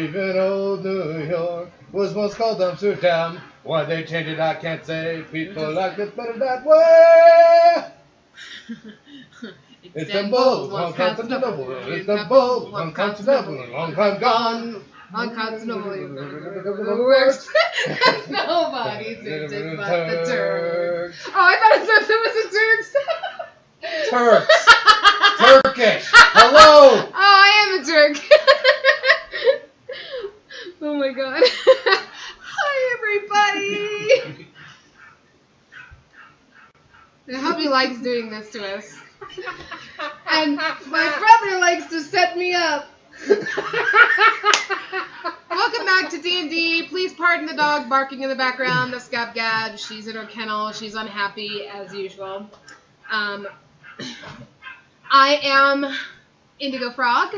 Even old New York was once called Amsterdam. Why they changed it, I can't say. People like it better that way. Istanbul, one Constantinople. Istanbul, one Constantinople. A long time gone. On Constantinople works. Nobody thinks but the Turks. Oh, I thought it was the Turks. Turks. Turkish. Hello. Oh, I am a Turk. Oh my god. Hi, everybody. The hubby likes doing this to us. And my brother likes to set me up. Welcome back to D&D. Please pardon the dog barking in the background. That's Gab Gab. She's in her kennel. She's unhappy as usual. I am Indigo Frog.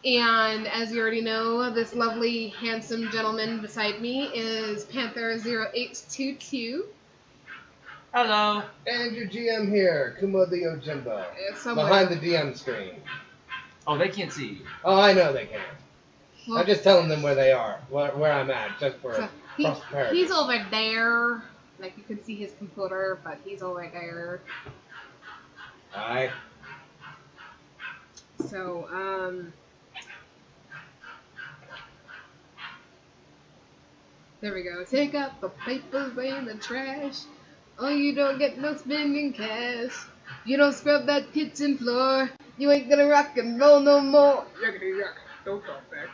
And as you already know, this lovely, handsome gentleman beside me is Panther0822. Hello. And your GM here, Kumo the Yojimbo. Behind the DM screen. Oh, they can't see you. Oh, I know they can. Well, I'm just telling them where they are, where I'm at, just for prosperity. He's over there. Like, you can see his computer, but he's over there. Aye. So, there we go. Take out the papers and the trash. Oh, you don't get no spending cash. You don't scrub that kitchen floor. You ain't gonna rock and roll no more. Yuckity yuck. Don't talk back.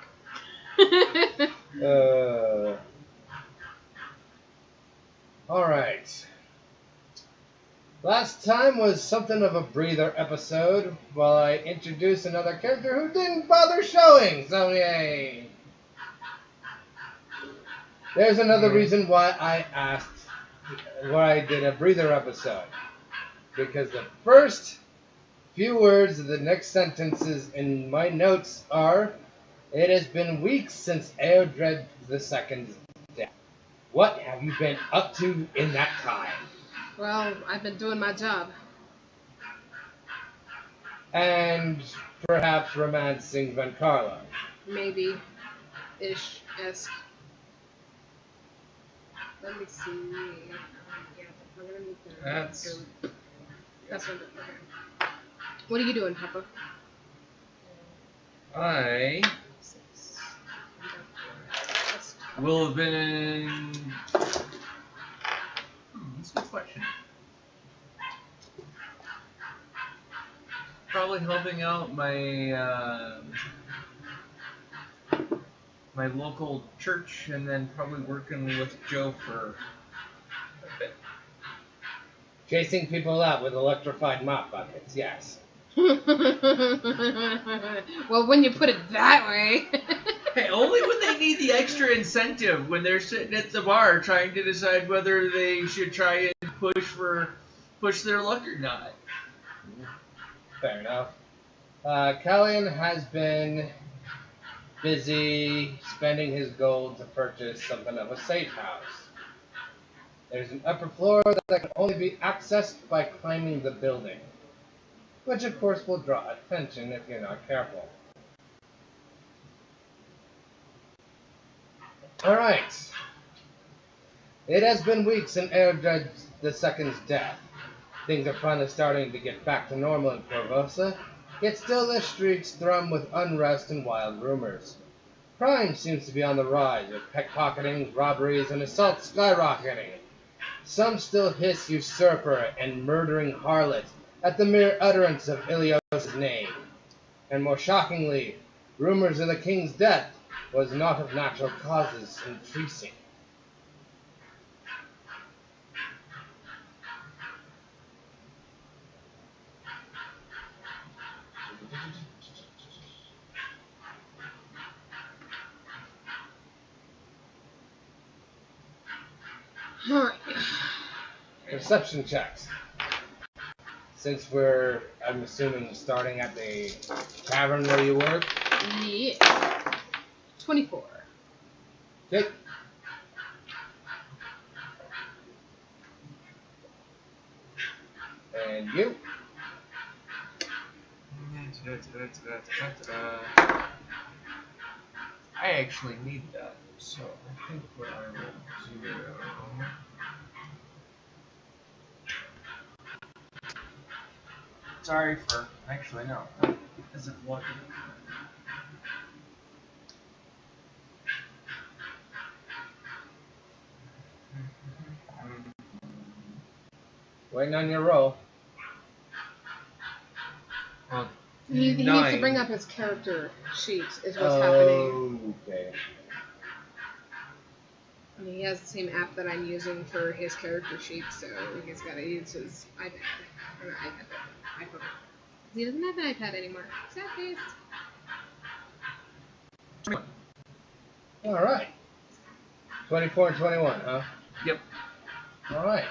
Alright. Last time was something of a breather episode, while I introduced another character who didn't bother showing, so yay! There's another reason why I did a breather episode. Because the first few words of the next sentences in my notes are, "It has been weeks since Eodred II's death. What have you been up to in that time?" Well, I've been doing my job. And perhaps romancing Vencarla. Maybe. Ish-esque. Let me see. That's what okay. What are you doing, Papa? I will have been in... That's a good question. Probably helping out my my local church, and then probably working with Joe for a bit. Chasing people out with electrified mop buckets, yes. Well, when you put it that way. Hey, only when they need the extra incentive, when they're sitting at the bar trying to decide whether they should try and push their luck or not. Fair enough. Callian has been busy spending his gold to purchase something of a safe house. There's an upper floor that can only be accessed by climbing the building, which of course will draw attention if you're not careful. Alright. It has been weeks since Eodred II's death. Things are finally starting to get back to normal in Corvosa, yet still the streets thrum with unrest and wild rumors. Crime seems to be on the rise, with pickpocketings, robberies, and assaults skyrocketing. Some still hiss usurper and murdering harlot at the mere utterance of Ilios' name. And more shockingly, rumors of the king's death was not of natural causes increasing. Alright. Perception checks. Since I'm assuming, starting at the tavern where you work. Yeah. 24. Okay. And you? I I actually need that. So I think what I will do. Sorry for. Actually, no. As if lucky. Waiting on your roll. Well, He needs to 9. bring up his character sheet, is what's happening. Okay. I mean, he has the same app that I'm using for his character sheet, so he's got to use his iPad. Or not iPad, but iPhone. He doesn't have an iPad anymore. Sad face. Alright. 24 and 21, huh? Yep. Alright.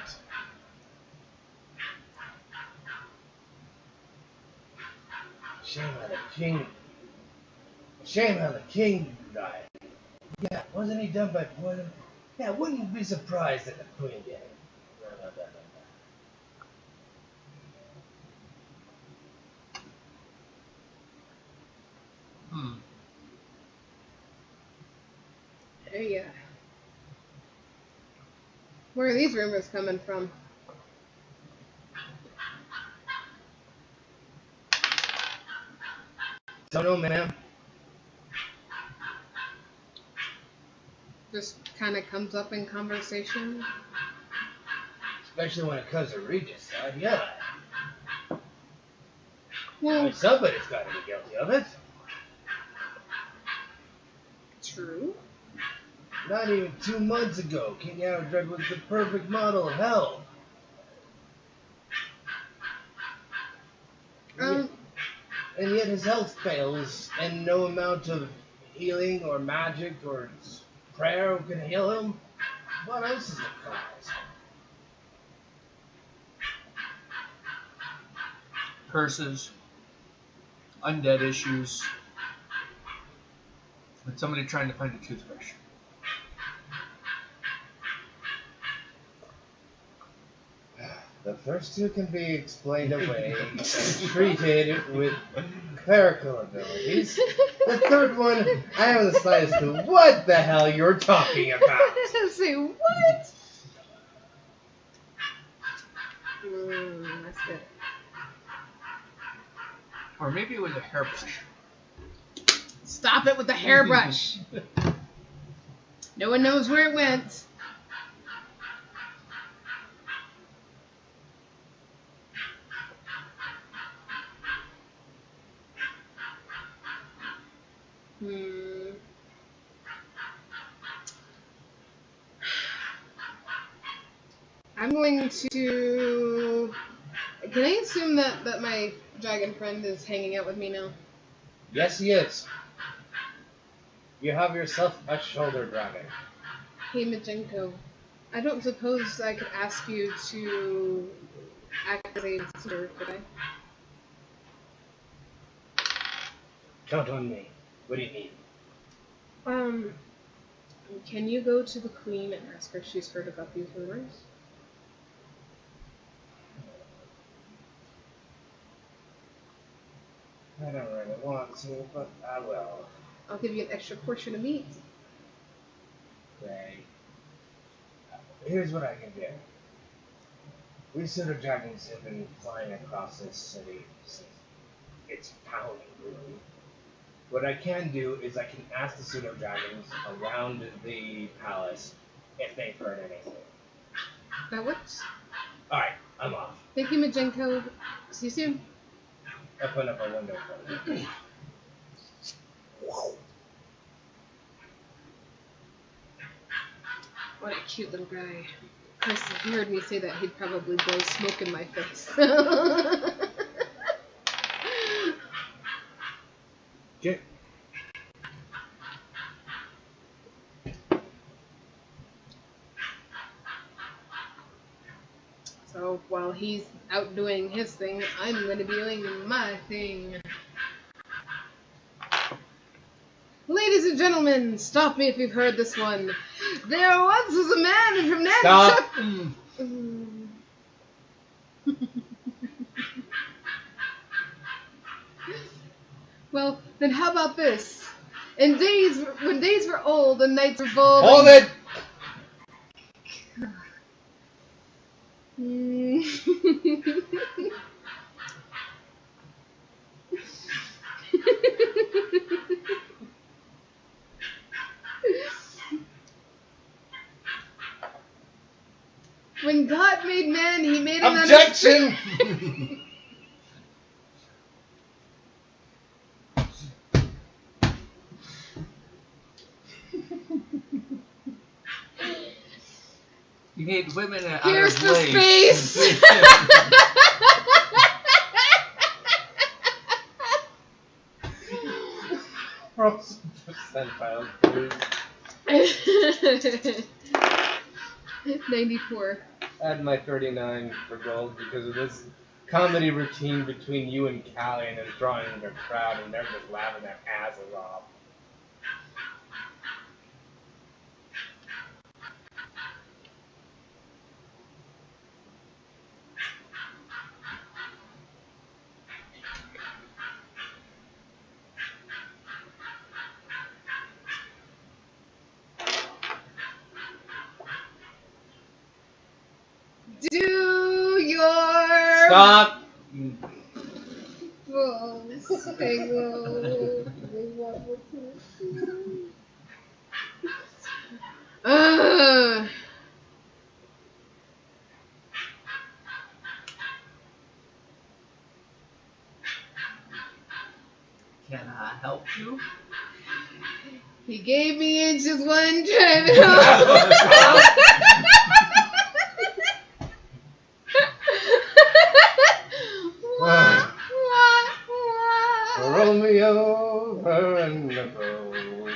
Shame how the king died. Yeah, wasn't he done by poison? Yeah, wouldn't be surprised if the queen did it. There you go. Where are these rumors coming from? Don't know, ma'am. Just kind of comes up in conversation. Especially when it comes to Regis side, yeah. I Well, mean, somebody's got to be guilty of it. true. Not even 2 months ago, King Aradred was the perfect model of hell. And yet his health fails, and no amount of healing or magic or prayer can heal him. What else is the cause? Curses. Undead issues. And somebody trying to find a toothbrush. The first two can be explained away and treated with clerical abilities. The third one, I haven't the slightest clue what the hell you're talking about. Say what? That's good. Or maybe with a hairbrush. Stop it with the hairbrush. No one knows where it went. I'm going to... Can I assume that my dragon friend is hanging out with me now? Yes, he is. You have yourself a shoulder dragon. Hey, Majenko. I don't suppose I could ask you to act as a messenger, could I? Count on me. What do you need? Can you go to the queen and ask her if she's heard about these rumors? I don't really want to, but I will. I'll give you an extra portion of meat. Okay. Here's what I can do. We pseudo dragons have been flying across this city since it's pounding, really. What I can do is I can ask the pseudo dragons around the palace if they've heard anything. That works. Alright, I'm off. Thank you, Majenko. See you soon. Open up a window for me. What a cute little guy. Of course, if he heard me say that, he'd probably blow smoke in my face. Okay. So while he's out doing his thing, I'm going to be doing my thing. Ladies and gentlemen, stop me if you've heard this one. There once was a man from Stop. Well, then how about this? And when days were old and nights were bold. Hold it! When God made man, he made him Objection! You need women out Here's of the place. space! Roll some percentile, please. 94. Add my 39 for gold because of this comedy routine between you and Callie, and it's drawing in their crowd, and they're just laughing their asses off. Do your Stop! balls. Hello. Can I help you? He gave me inches one time. Roll me over and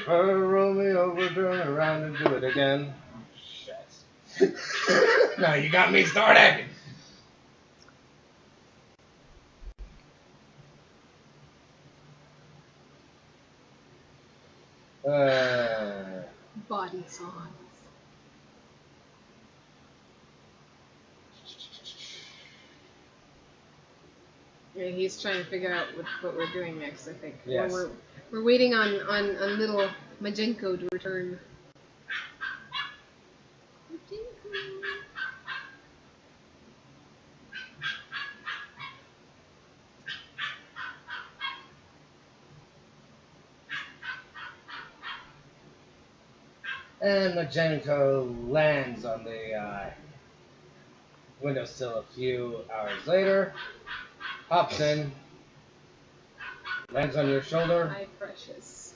over, roll me over, turn around and do it again. Shit. Now you got me started! Body songs. Yeah, he's trying to figure out what we're doing next, I think. Yes. We're waiting on little Majenko to return. And Majenko lands on the windowsill a few hours later, hops in, lands on your shoulder. Hi, precious.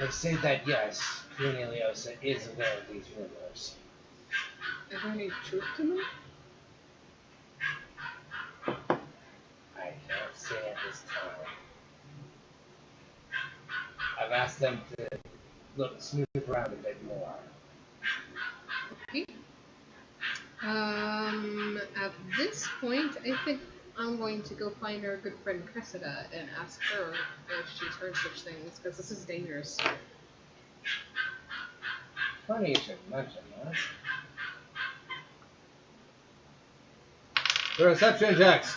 They say that yes, Queen Iliosa is aware of these rumors. Is there any truth to them? I can't say at this time. I've asked them to snoop around a bit more. Okay. At this point, I think I'm going to go find our good friend Cressida and ask her if she's heard such things, because this is dangerous. Funny you should mention that. The reception checks.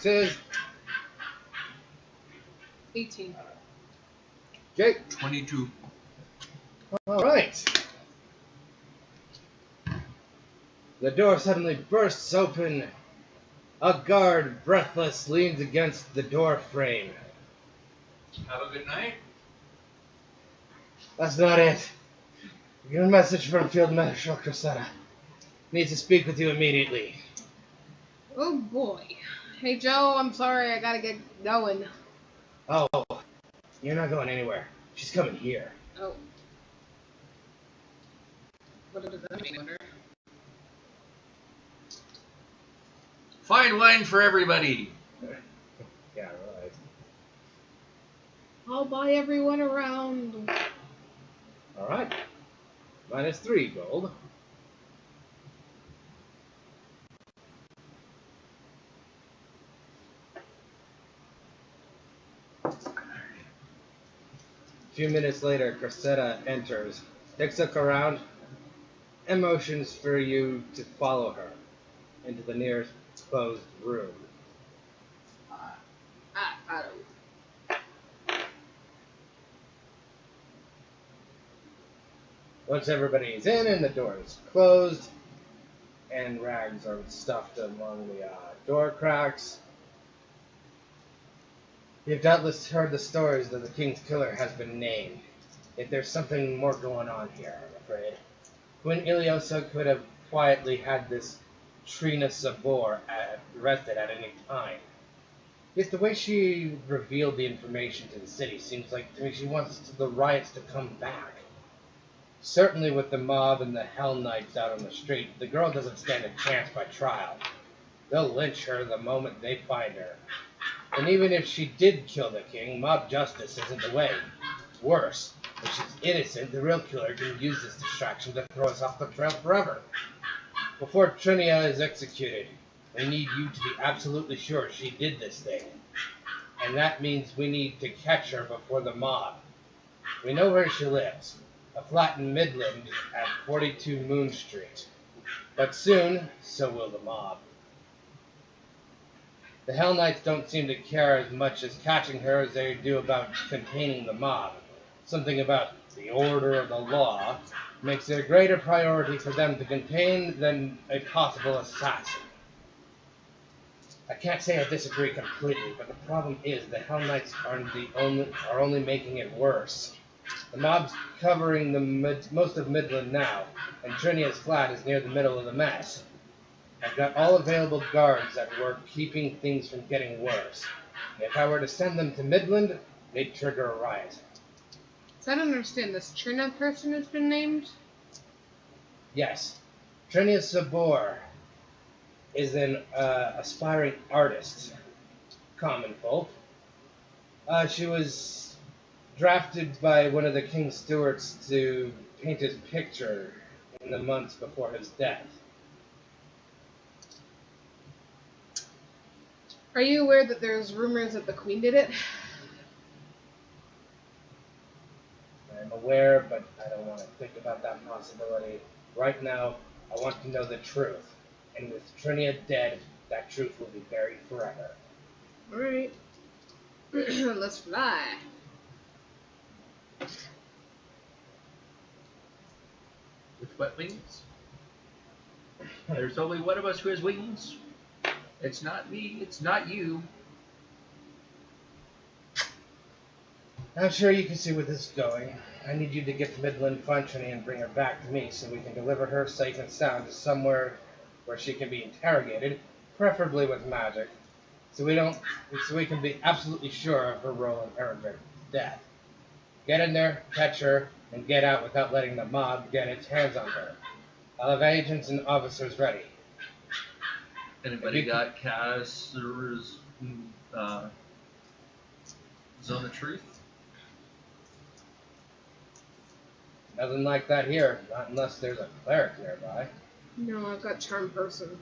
This is 18. Jake. 22. All right. The door suddenly bursts open. A guard, breathless, leans against the door frame. Have a good night. That's not it. We get a message from Field Marshal Cressida. Needs to speak with you immediately. Oh boy. Hey Joe, I'm sorry, I gotta get going. Oh, you're not going anywhere. She's coming here. Oh. What does that mean, I wonder? Fine wine for everybody. Yeah, right. I'll buy everyone around. All right. -3 gold. A few minutes later, Cressida enters, takes a look around, and motions for you to follow her into the nearest closed room. Follow Once everybody's in and the door is closed, and rags are stuffed among the door cracks, you've doubtless heard the stories that the king's killer has been named. Yet there's something more going on here, I'm afraid. Queen Iliosa could have quietly had this Trina Sabor arrested at any time. Yet the way she revealed the information to the city seems like to me she wants the riots to come back. Certainly with the mob and the Hell Knights out on the street, the girl doesn't stand a chance by trial. They'll lynch her the moment they find her. And even if she did kill the king, mob justice isn't the way. Worse, if she's innocent, the real killer can use this distraction to throw us off the trail forever. Before Trinia is executed, we need you to be absolutely sure she did this thing. And that means we need to catch her before the mob. We know where she lives. A flat in Midland at 42 Moon Street. But soon, so will the mob. The Hell Knights don't seem to care as much as catching her as they do about containing the mob. Something about the order of the law makes it a greater priority for them to contain than a possible assassin. I can't say I disagree completely, but the problem is the Hell Knights are only making it worse. The mob's covering most of Midland now, and Trinia's flat is near the middle of the mess. I've got all available guards at work keeping things from getting worse. If I were to send them to Midland, they'd trigger a riot. So I don't understand. This Trina person has been named? Yes. Trinia Sabor is an aspiring artist, common folk. She was drafted by one of the king's stewards to paint his picture in the months before his death. Are you aware that there's rumors that the queen did it? I'm aware, but I don't want to think about that possibility. Right now, I want to know the truth. And with Trinia dead, that truth will be buried forever. Alright. Let's fly. With what wings? There's only one of us who has wings. It's not me, it's not you. I'm sure you can see where this is going. I need you to get to Midland, find Trinia, and bring her back to me so we can deliver her safe and sound to somewhere where she can be interrogated, preferably with magic, so we can be absolutely sure of her role in Eredred's death. Get in there, catch her, and get out without letting the mob get its hands on her. I'll have agents and officers ready. Anybody got Cass's Zone of Truth? Nothing like that here, not unless there's a cleric nearby. No, I've got charm person,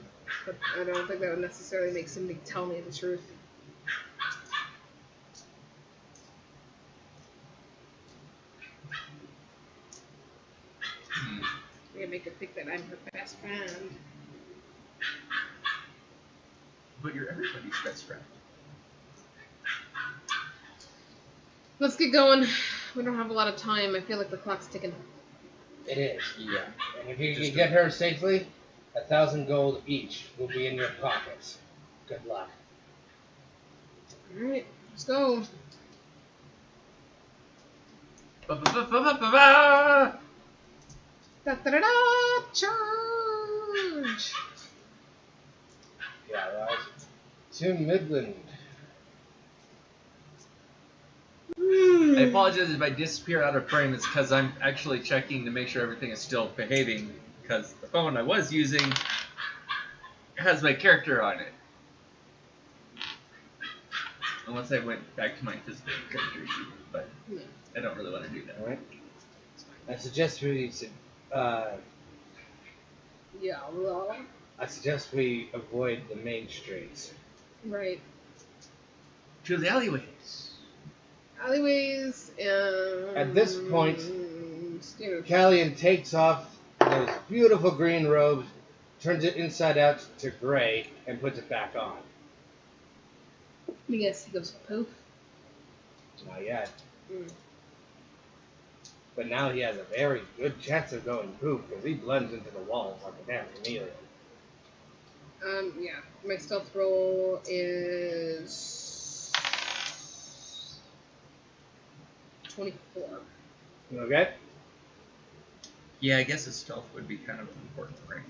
but I don't think that would necessarily make somebody tell me the truth. I'm gonna make her think that I'm her best friend. But you're everybody's best friend. Let's get going. We don't have a lot of time. I feel like the clock's ticking. It is. Yeah. And if you can get her safely, 1,000 gold each will be in your pockets. Good luck. Alright, let's go. Ba-ba-ba-ba-ba-ba! Da-da-da-da! Charge! Yeah, right. To Midland. I apologize if I disappear out of frame. It's because I'm actually checking to make sure everything is still behaving. Because the phone I was using has my character on it. Unless I went back to my physical character sheet, but I don't really want to do that. Alright. I suggest we Yeah, well. avoid the main streets. Right. To the alleyways. Alleyways and... At this point, Stairs. Callian takes off those beautiful green robes, turns it inside out to gray, and puts it back on. I guess he goes poof. Not yet. But now he has a very good chance of going poof because he blends into the walls like a damn chameleon. Yeah. My stealth roll is 24. Okay? Yeah, I guess his stealth would be kind of important right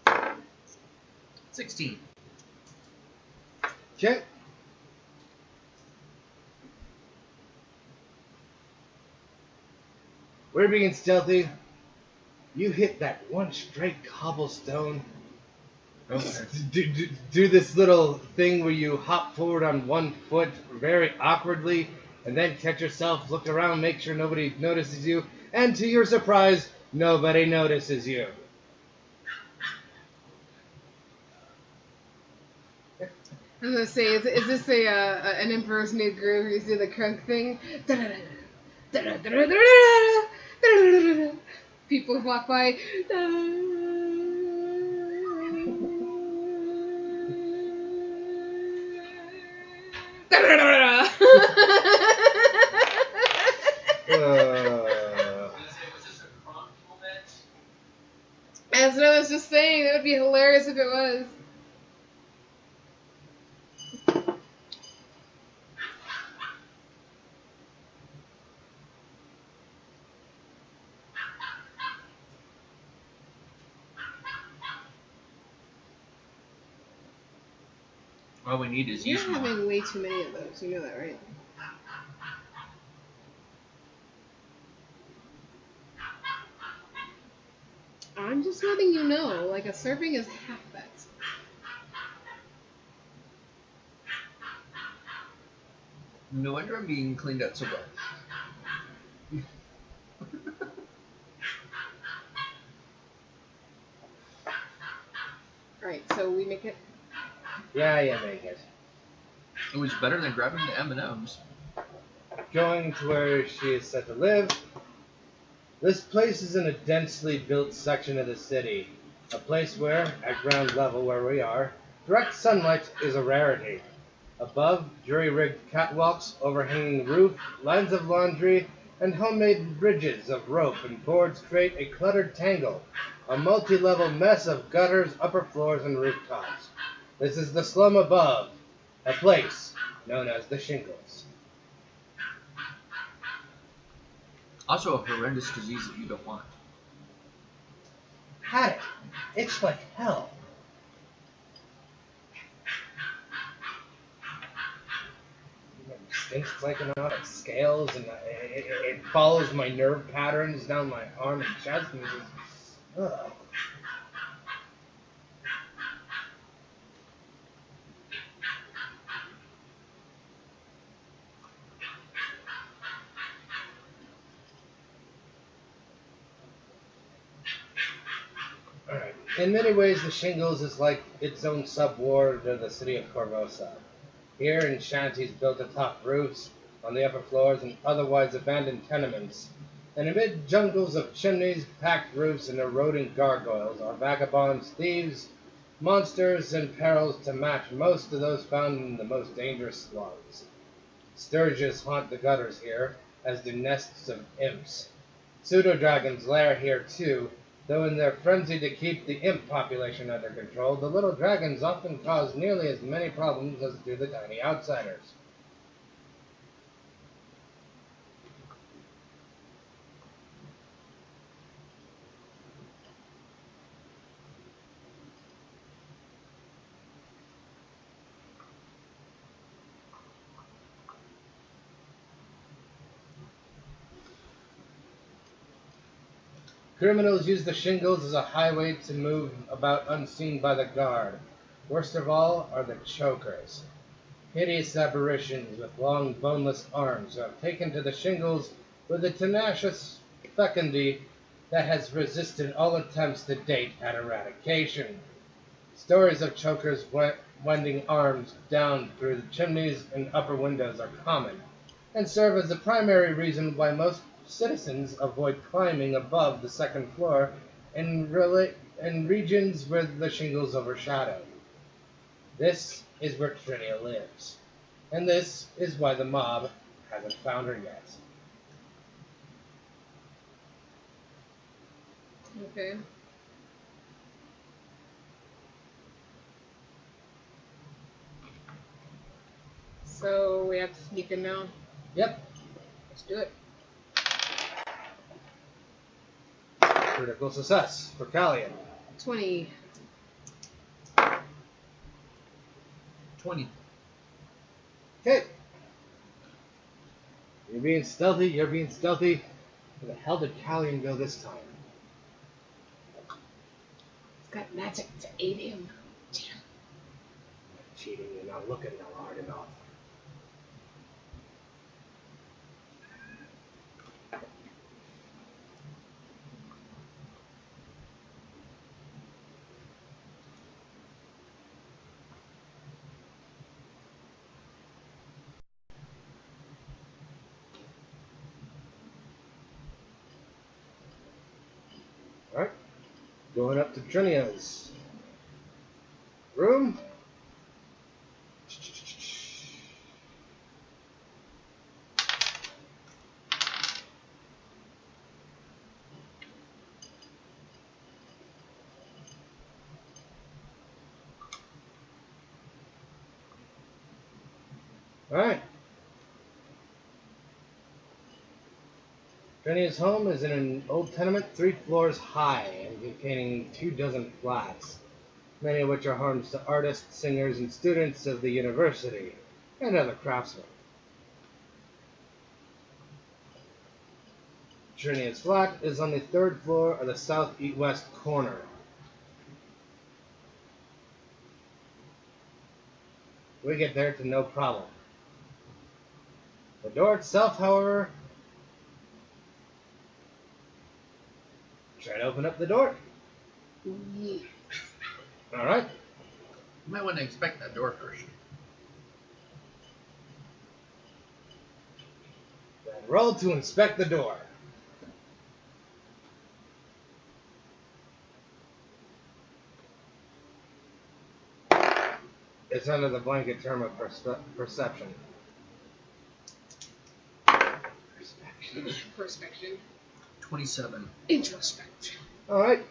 now. 16. Okay. We're being stealthy. You hit that one straight cobblestone. Okay. Do this little thing where you hop forward on one foot very awkwardly and then catch yourself, look around, make sure nobody notices you, and to your surprise, nobody notices you. I was gonna say, is this an Emperor's New Groove? You see the crunk thing? People walk by. That's what I was just saying. That would be hilarious if it was. All we need is You're use more. having way too many of those. You know that, right? I'm just letting you know. Like, a serving is half that. No wonder I'm being cleaned out so well. Alright, so we make it. Yeah, make it. It was better than grabbing the M&Ms. Going to where she is set to live. This place is in a densely built section of the city. A place where, at ground level where we are, direct sunlight is a rarity. Above, jury-rigged catwalks, overhanging roof, lines of laundry, and homemade bridges of rope and boards create a cluttered tangle, a multi-level mess of gutters, upper floors, and rooftops. This is the slum above, a place known as the Shingles. Also a horrendous disease that you don't want. Had it. It's like hell. It stinks like an out of scales, and it follows my nerve patterns down my arm and chest, and just, ugh. Alright. In many ways, the Shingles is like its own sub-ward of the city of Corvosa. Here in shanties built atop roofs, on the upper floors, and otherwise abandoned tenements, and amid jungles of chimneys, packed roofs, and eroding gargoyles are vagabonds, thieves, monsters, and perils to match most of those found in the most dangerous slums. Sturges haunt the gutters here, as do nests of imps. Pseudo-dragons lair here too, though in their frenzy to keep the imp population under control, the little dragons often cause nearly as many problems as do the tiny outsiders. Criminals use the Shingles as a highway to move about unseen by the guard. Worst of all are the chokers. Hideous apparitions with long, boneless arms who have taken to the Shingles with a tenacious fecundity that has resisted all attempts to date at eradication. Stories of chokers wending arms down through the chimneys and upper windows are common, and serve as the primary reason why most citizens avoid climbing above the second floor in regions where the Shingles overshadow. This is where Trinia lives, and this is why the mob hasn't found her yet. Okay. So we have to sneak in now. Yep. Let's do it. Critical success for Callian. 20. 20. Okay. You're being stealthy. You're being stealthy. Where the hell did Callian go this time? It's got magic to aid him. Cheating. You're not looking now hard enough. Alright. Going up to Trinia's room. Alright. Trinia's home is in an old tenement 3 floors high and containing 24 flats, many of which are homes to artists, singers, and students of the university, and other craftsmen. Trinia's flat is on the 3rd floor of the southeast corner. We get there to no problem. The door itself, however, try to open up the door. Yeah. Alright. You might want to inspect that door first. Then roll to inspect the door. It's under the blanket term of perception. Perspection. 27. Introspection. Alright.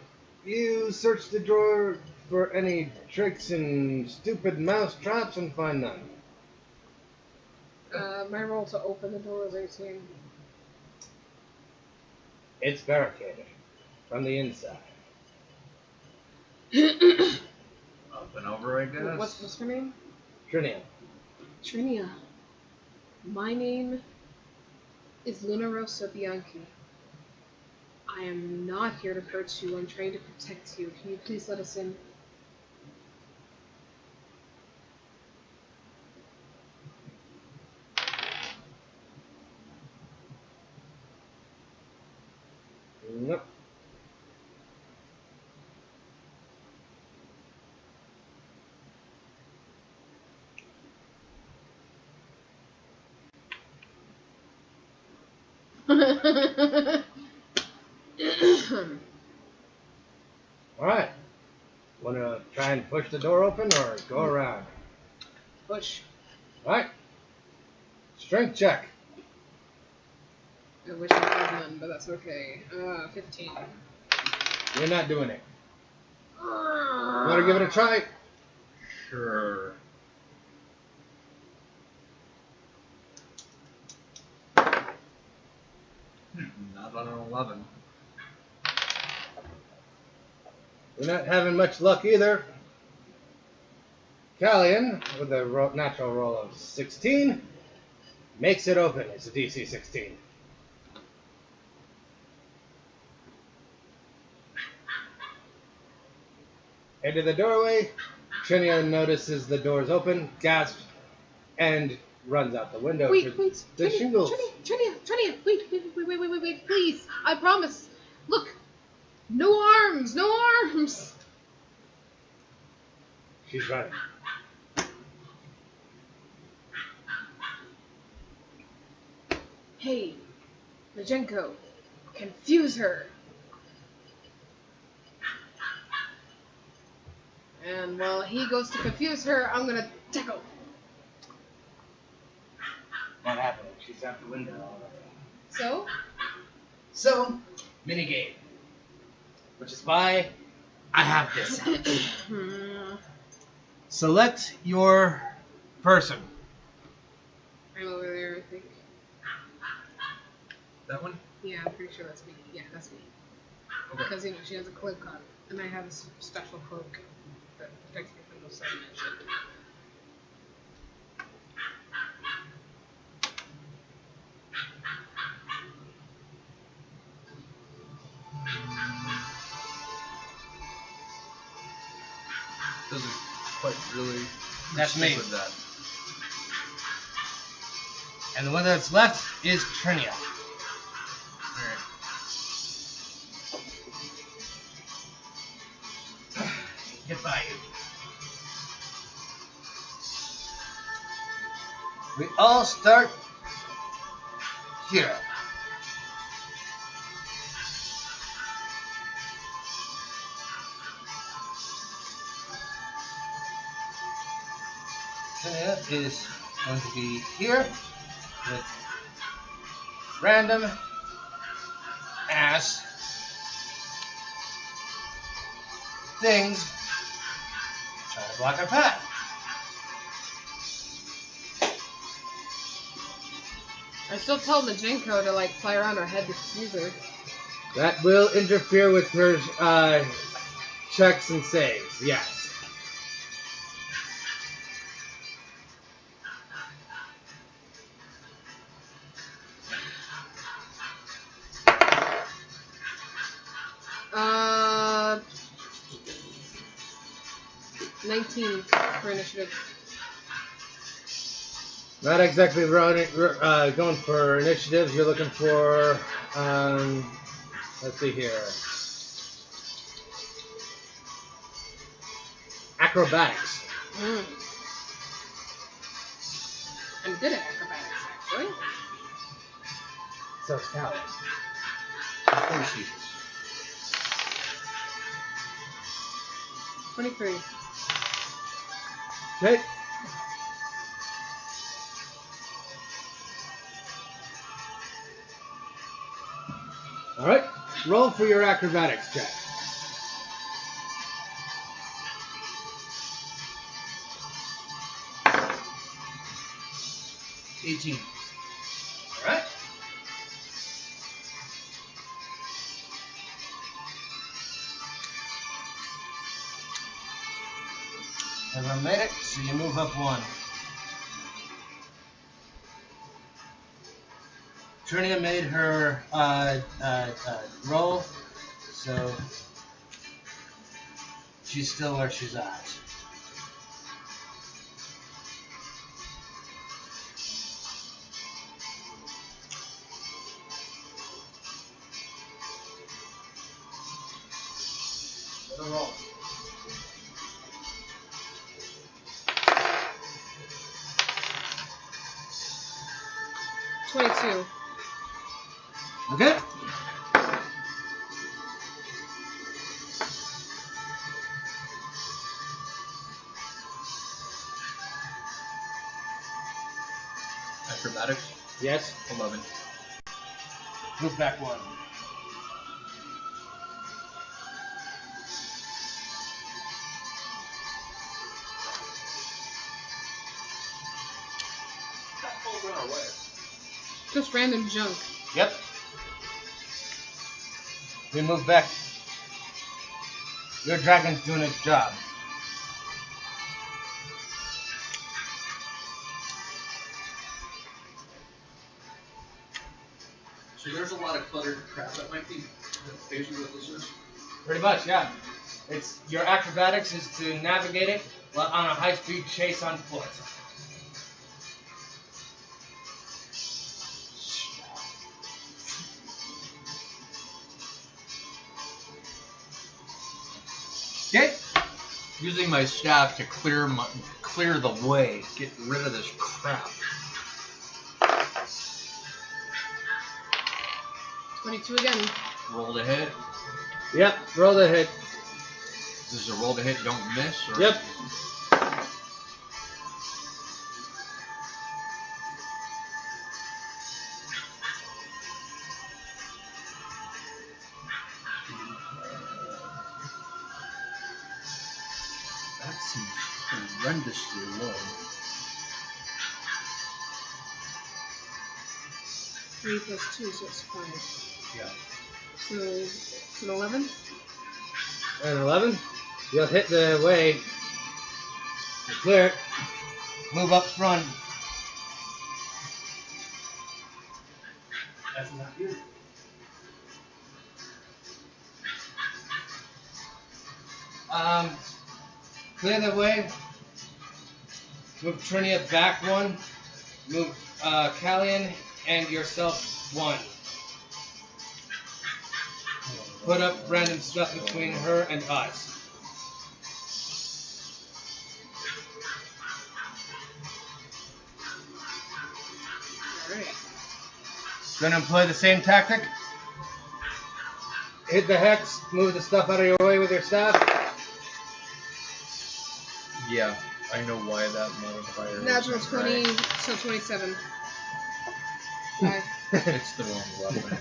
You search the drawer for any tricks and stupid mouse traps and find none. My roll to open the door is 18. It's barricaded from the inside. Up and over, I guess. What's her name? Trinia. Trinia. My name is Luna Rosa Bianchi. I am not here to hurt you. I'm trying to protect you. Can you please let us in? Nope. Alright. Wanna try and push the door open or go around? Push. Alright. Strength check. I wish I had none, but that's okay. 15. You're not doing it. Wanna give it a try? Sure. Not on an 11. You're not having much luck either. Callian, with a natural roll of 16, makes it open. It's a DC 16. Into the doorway, Trinia notices the door's open, gasps, and runs out the window. Wait, to wait, the shingles. Trinia, wait, please, I promise. Look, no arms. She's running. Hey, Majenko, confuse her. And while he goes to confuse her, I'm gonna tackle. What happened? She's out the window. So? So, minigame. which is why I have this out. Hmm. Select your person. I'm over there, I think. That one? Yeah, I'm pretty sure that's me. Yeah, that's me. Okay. Because, you know, she has a cloak on. And I have a special cloak that protects me from the sun and shit. Doesn't quite really. That's stick me. With that. And the one that's left is Trinia. Alright. Get by you. We all start here. Trinia is going to be here with random ass things trying to block our path. I still tell Majenko to, like, fly around her head to squeeze her. That will interfere with her checks and saves, yes. Uh, 19 for initiative. Not exactly going for initiatives. You're looking for, let's see here, acrobatics. I'm good at acrobatics, actually. So scout. Of course she is. 23. Okay. All right. Roll for your acrobatics check. $18. All right. Everyone made it, so you move up one. Trinia made her roll, so she's still where she's at. Let her roll. $22. Okay. Acrobatics? Yes. 11. Move back one. That falls in our way. Just random junk. Yep. We move back. Your dragon's doing its job. So there's a lot of cluttered crap that might be basically what this is. Pretty much, yeah. It's your acrobatics is to navigate it while on a high-speed chase on foot. Okay. Using my staff to clear the way, get rid of this crap. 22 again. Roll to hit. Yep. Roll the hit. This is a roll to hit, don't miss. Or... Yep. seems horrendously low. 3 plus 2, so it's 5. Yeah. So it's an 11? And 11. You'll hit the way. You clear it. Move up front. That's not you. Clear the way. Move Trinia back 1. Move Callian and yourself 1. Put up random stuff between her and us. Alright. Gonna employ the same tactic. Hit the hex, move the stuff out of your way with your staff. Yeah, I know why that modifier Natural is 20, right. so 27. Bye. It's the wrong weapon.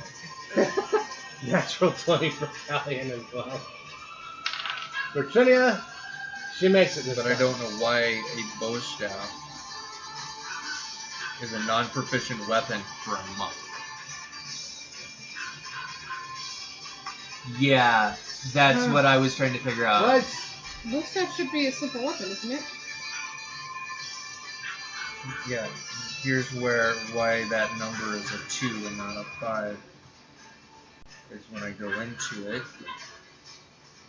Natural 20 for Callian as well. For Trinia, she makes it this But time. I don't know why a bow staff is a non-proficient weapon for a monk. Yeah, that's what I was trying to figure out. What? Most stuff should be a simple weapon, isn't it? Yeah, here's why that number is a 2 and not a 5. Is when I go into it,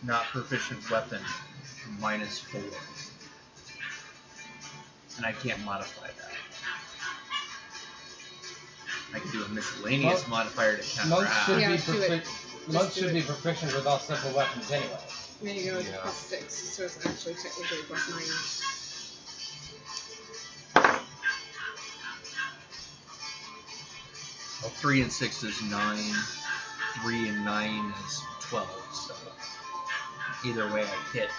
not proficient weapon, -4. And I can't modify that. I can do a miscellaneous modifier to Monks counteract. should, Yeah, be, do it. monks do should it. be proficient with all simple weapons anyway. There you go, it's Yeah. +6, so it's actually technically +9. Well, 3 and 6 is 9. 3 and 9 is 12. So either way, I hit.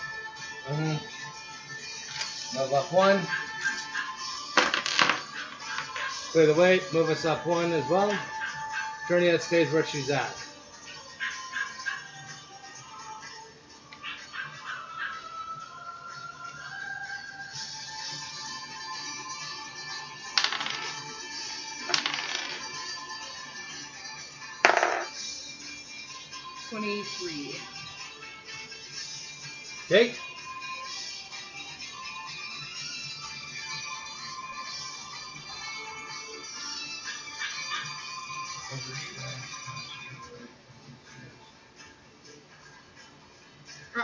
Move up 1. Clear the way. Move us up 1 as well. Trinia stays where she's at. $23. Okay.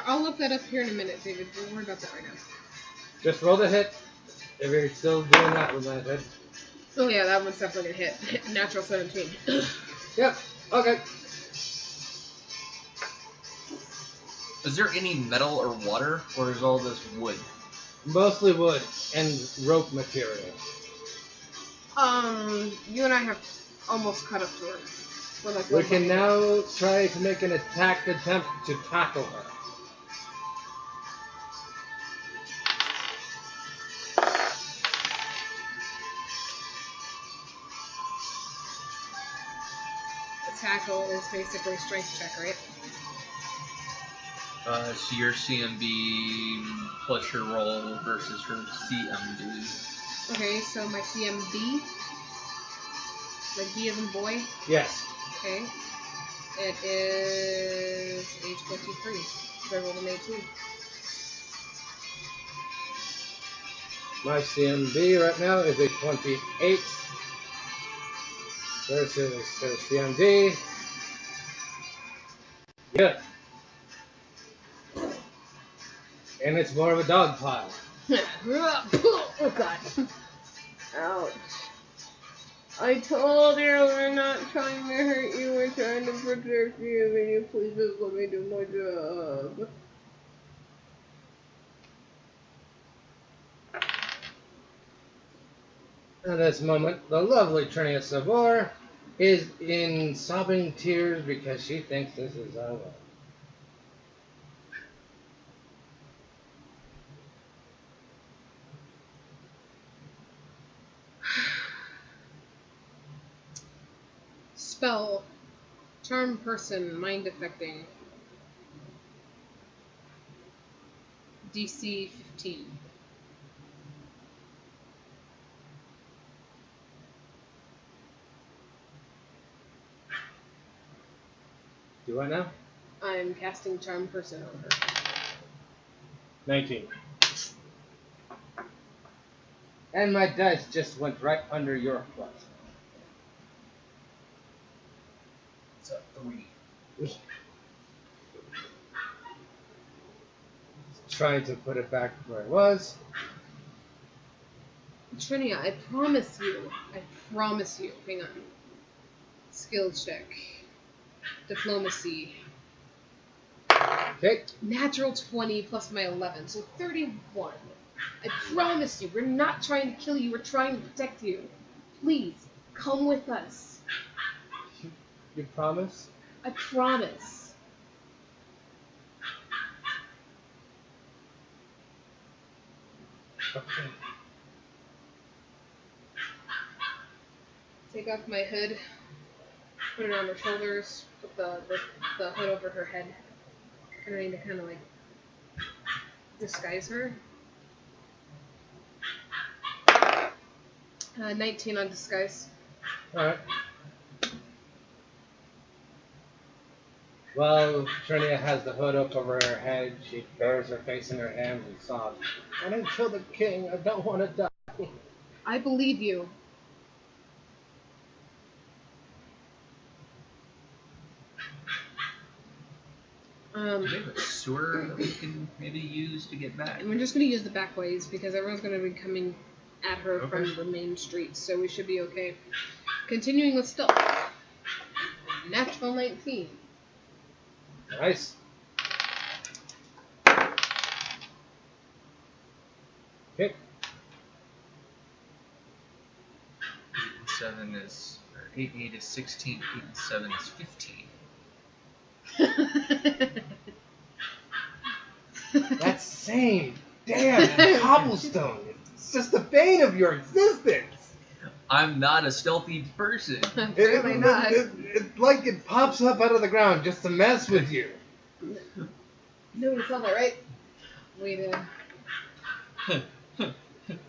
I'll look that up here in a minute, David. Don't worry about that right now. Just roll the hit. If you're still doing that with my head. Oh yeah, that one's definitely gonna hit. Natural 17. Yep. Okay. Is there any metal or water, or is all this wood? Mostly wood and rope material. You and I have almost cut up to her. We're like We one can behind. now try to make an attack attempt to tackle her. The tackle is basically strength check, right? So your CMB plus your roll versus her CMB. Okay, so my CMB, like B as in boy. Yes. Okay, it is age 53. So I rolled an 18. My CMB right now is a 28 versus her CMD. Good. And it's more of a dog pile. Oh god. Ouch. I told you we're not trying to hurt you, we're trying to protect you. Can you please just let me do my job? At this moment, the lovely Trinia Savor is in sobbing tears because she thinks this is our way. Spell. Charm person, mind affecting. DC 15. Do I now? I'm casting Charm Person on her. 19. And my dice just went right under your foot. It's a 3. Trying to put it back where it was. Trinia, I promise you. Hang on. Skill check. Diplomacy. Okay. Natural 20 plus my 11, so 31. I promise you, we're not trying to kill you, we're trying to protect you. Please, come with us. You promise? I promise. Okay. Take off my hood, put it on her shoulders, put the hood over her head. And I need to kind of like disguise her. 19 on disguise. Alright. Well, Trinia has the hood up over her head. She buries her face in her hands and sobs. I didn't kill the king. I don't want to die. I believe you. Do we have a sewer that we can maybe use to get back? And we're just going to use the back ways because everyone's going to be coming at her Okay. from the main streets, so we should be okay. Continuing with stealth. Natural 19. Nice. Okay. 8 and 7 is, or 8 and 8 is 16, 8 and 7 is 15. That's same. Damn, cobblestone. It's just the bane of your existence. I'm not a stealthy person. Apparently not. It's like it pops up out of the ground just to mess with you. No, you saw that, right? We did.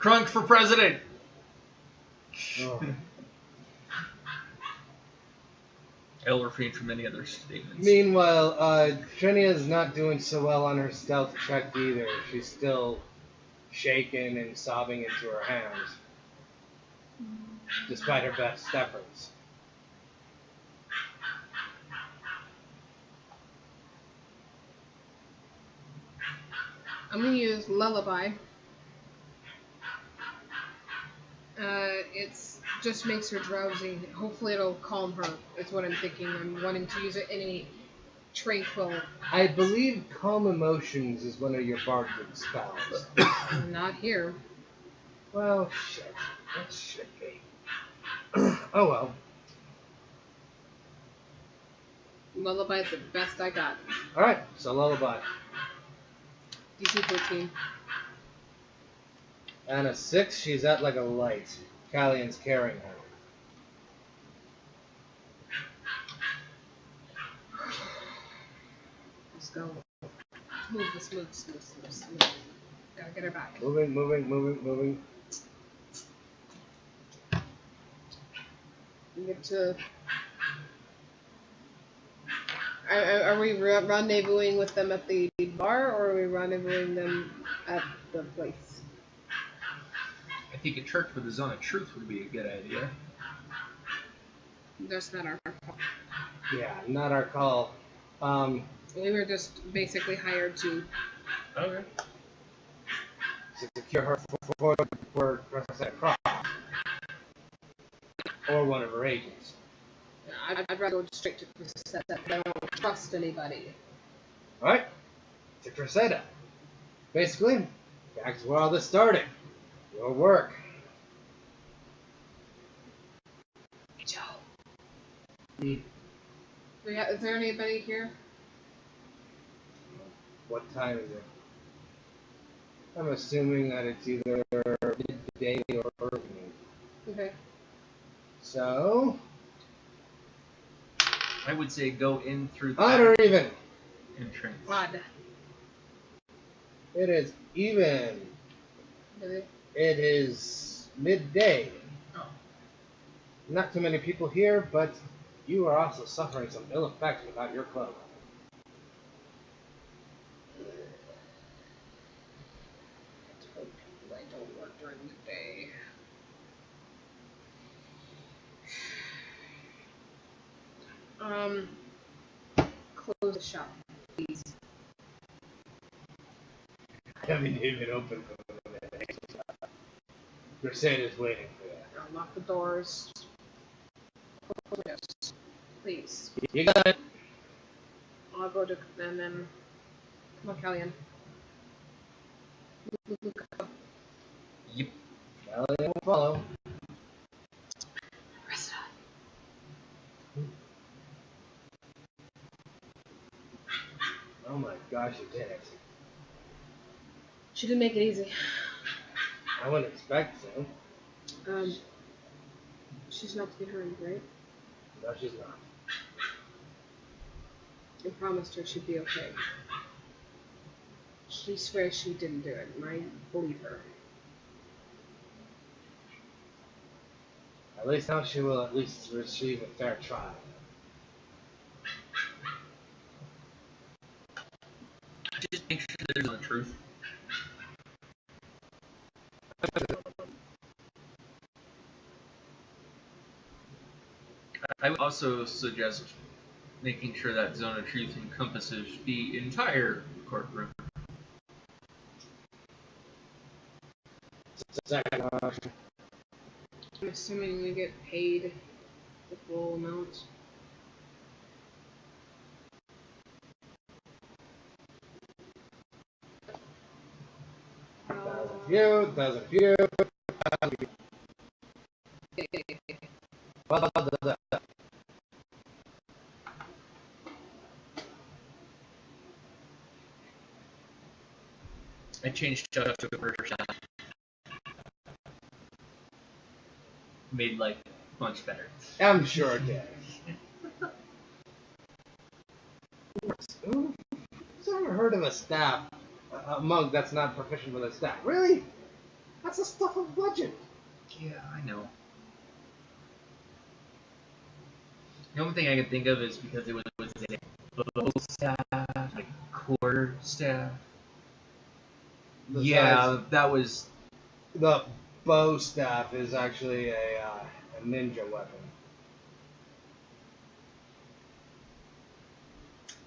Crunk for president! Oh. I'll refrain from any other statements. Meanwhile, Trinia's not doing so well on her stealth check either. She's still shaking and sobbing into her hands, despite her best efforts. I'm going to use Lullaby. It's just makes her drowsy. Hopefully it'll calm her. Is what I'm thinking. I'm wanting to use it in a tranquil. I believe calm emotions is one of your bardic spells. Not here. Well, shit. That should be. Oh well. Lullaby's the best I got. Alright, so lullaby. DC 14. And a 6, she's at like a light. Callian's carrying her. Let's go. Move. Gotta get her back. Moving. Get to. Are we rendezvousing with them at the bar, or are we rendezvousing them at the place? I think a church with a zone of truth would be a good idea. That's not our call. Yeah, not our call. We were just basically hired to. Okay. To secure her for Professor Croft. Or one of her agents. I'd rather go straight to Crusade. I don't trust anybody. Alright? To Crusade. Basically, back to where all this started. Your work. Joe. Hmm. Is there anybody here? What time is it? I'm assuming that it's either midday or evening. Okay. So, I would say go in through the odd or even? entrance. Odd. It is even. Really? It is midday. Oh. Not too many people here, but you are also suffering some ill effects without your cloak. I told people I don't work during the day. Close the shop, please. I haven't even opened the Crusade is waiting for you. I'll lock the doors. Close the windows, please. You got it. I'll go to and then. Come on, Callian. Look up. Yep. Well, they will follow. Press it on. Oh my gosh, you did it. She didn't make it easy. I wouldn't expect so. She's not to be harmed, right? No, she's not. I promised her she'd be okay. She swears she didn't do it, and I believe her. At least now she will at least receive a fair trial. Just make sure there's the truth. I would also suggest making sure that zone of truth encompasses the entire courtroom. Second option. I'm assuming we get paid the full amount. Thousand view. I changed stuff to a version. Made life much better. I'm sure it did. Who's ever heard of a staff? A monk that's not proficient with a staff? Really? That's the stuff of legend. Yeah, I know. The only thing I can think of is because it was a bow staff, like quarter staff. Besides, Yeah, that was. the bow staff is actually a ninja weapon.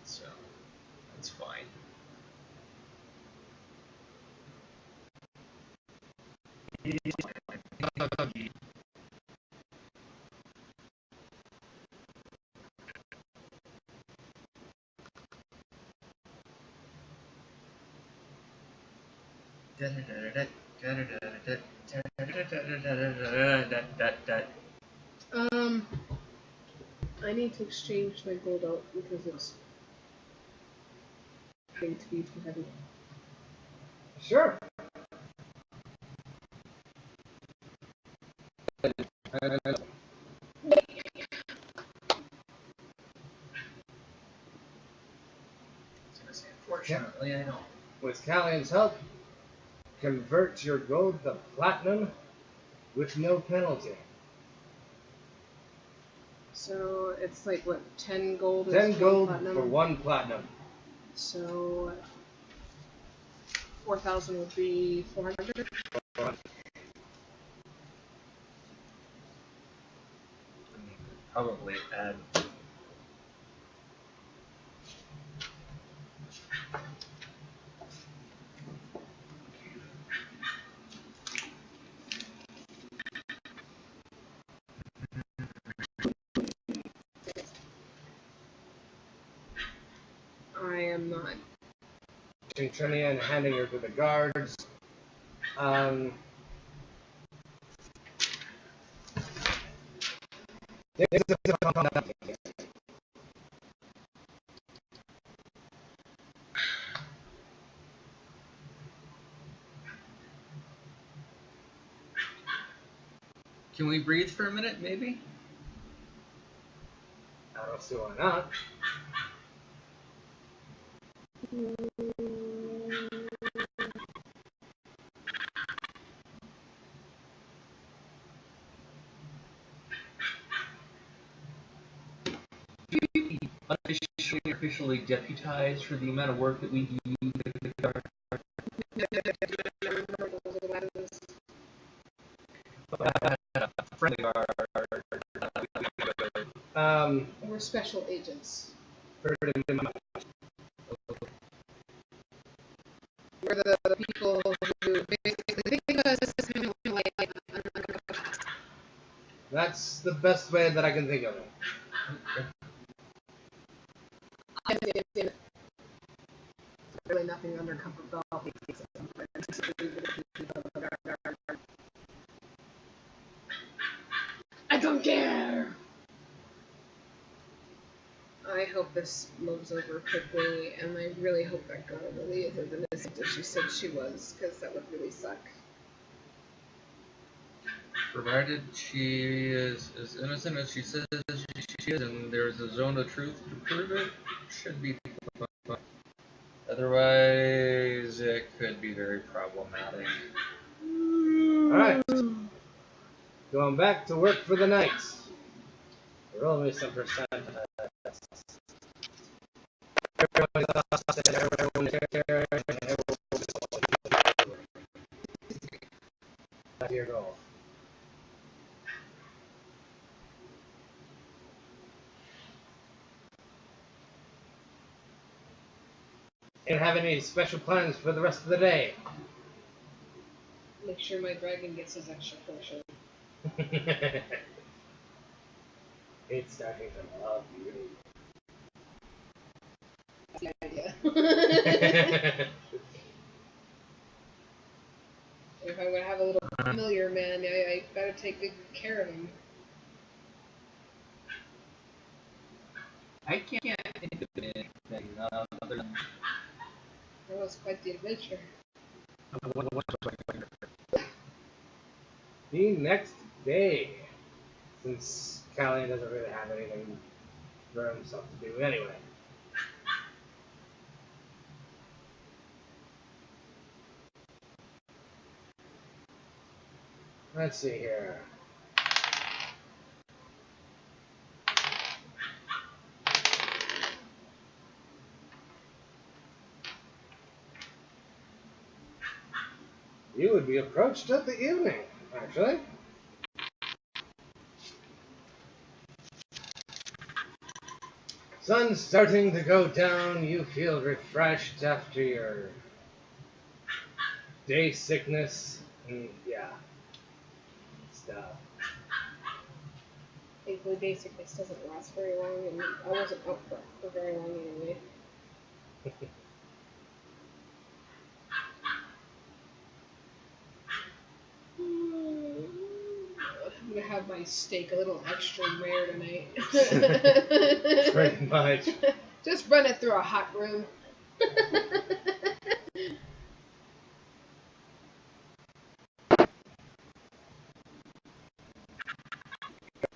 So, that's fine. I need to exchange my gold out because it's going to be too heavy. Sure. Unfortunately, I know. With Callian's help, convert your gold to platinum with no penalty. So it's like what, 10 gold? 10 is gold platinum? for 1 platinum. So 4,000 would be 400. Probably add. I am not. Trinia and handing her to the guards. Can we breathe for a minute, maybe? I don't see why not. officially deputized for the amount of work that we do. Friendly We're special agents. pretty much. We're the people who basically think of us as kind of like That's the best way that I can think of it. really nothing undercover belt. I don't care. I hope this blows over quickly, and I really hope that girl really isn't the innocent that she said she was, because that would really suck. Provided she is as innocent as she says she is, and there's a zone of truth to prove it, should be fine. Otherwise, it could be very problematic. Alright. Going back to work for the night. Roll me some percent. That's your goal. And have any special plans for the rest of the day? Make sure my dragon gets his extra portion. It's starting to love you. That's the idea. If I'm gonna have a little familiar man, I gotta take good care of him. I can't think of anything other than That was quite the adventure. The next day, since Callie doesn't really have anything for himself to do anyway. Let's see here. You would be approached at the evening, actually. Sun's starting to go down. You feel refreshed after your day sickness. And yeah, stuff. Thankfully, day sickness doesn't last very long, and I wasn't up for very long anyway. I'm gonna have my steak a little extra rare tonight. Pretty much. Just run it through a hot room.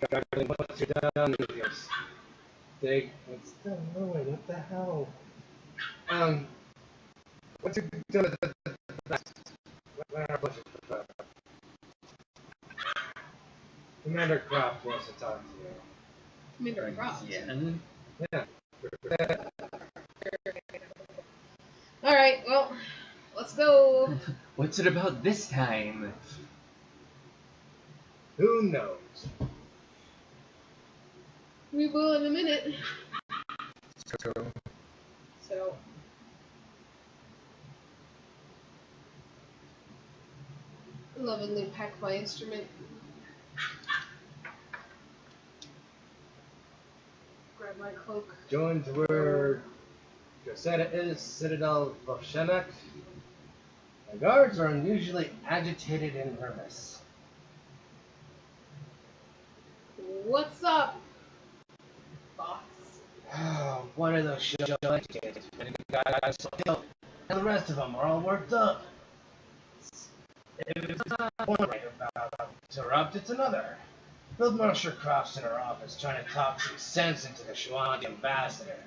Once you're done with your steak, it's still annoying. What the hell? Once you're done with the Commander Croft wants to talk to you. Commander Croft. Yeah. Alright, well, let's go. What's it about this time? Who knows? We will in a minute. So. Lovingly pack my instrument. Grab my cloak. Join to where Josetta is, Citadel Volshenak. The guards are unusually agitated and nervous. What's up, boss? One of those shows agitated, and the guys killed, and the rest of them are all worked up. If it's not one right about interrupt, it's another. Field Marshal Croft's in her office trying to talk some sense into the Shawandi ambassador.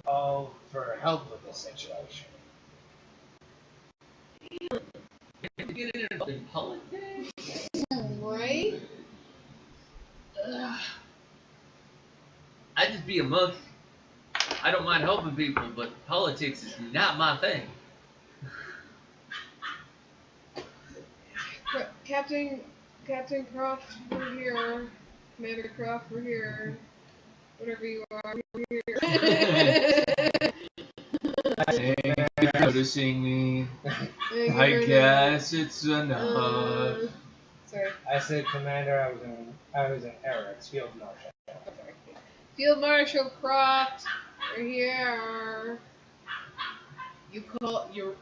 All for help with this situation. Get involved in politics? Right? Ugh. be a monk. I don't mind helping people, but politics is not my thing. Captain Croft, we're here. Commander Croft, we're here. Whatever you are, we're here. Noticing me. I guess it's enough. Sorry. I said Commander, I was in error. It's Field Marshal. Sorry. Field Marshal Croft, we're here. You call your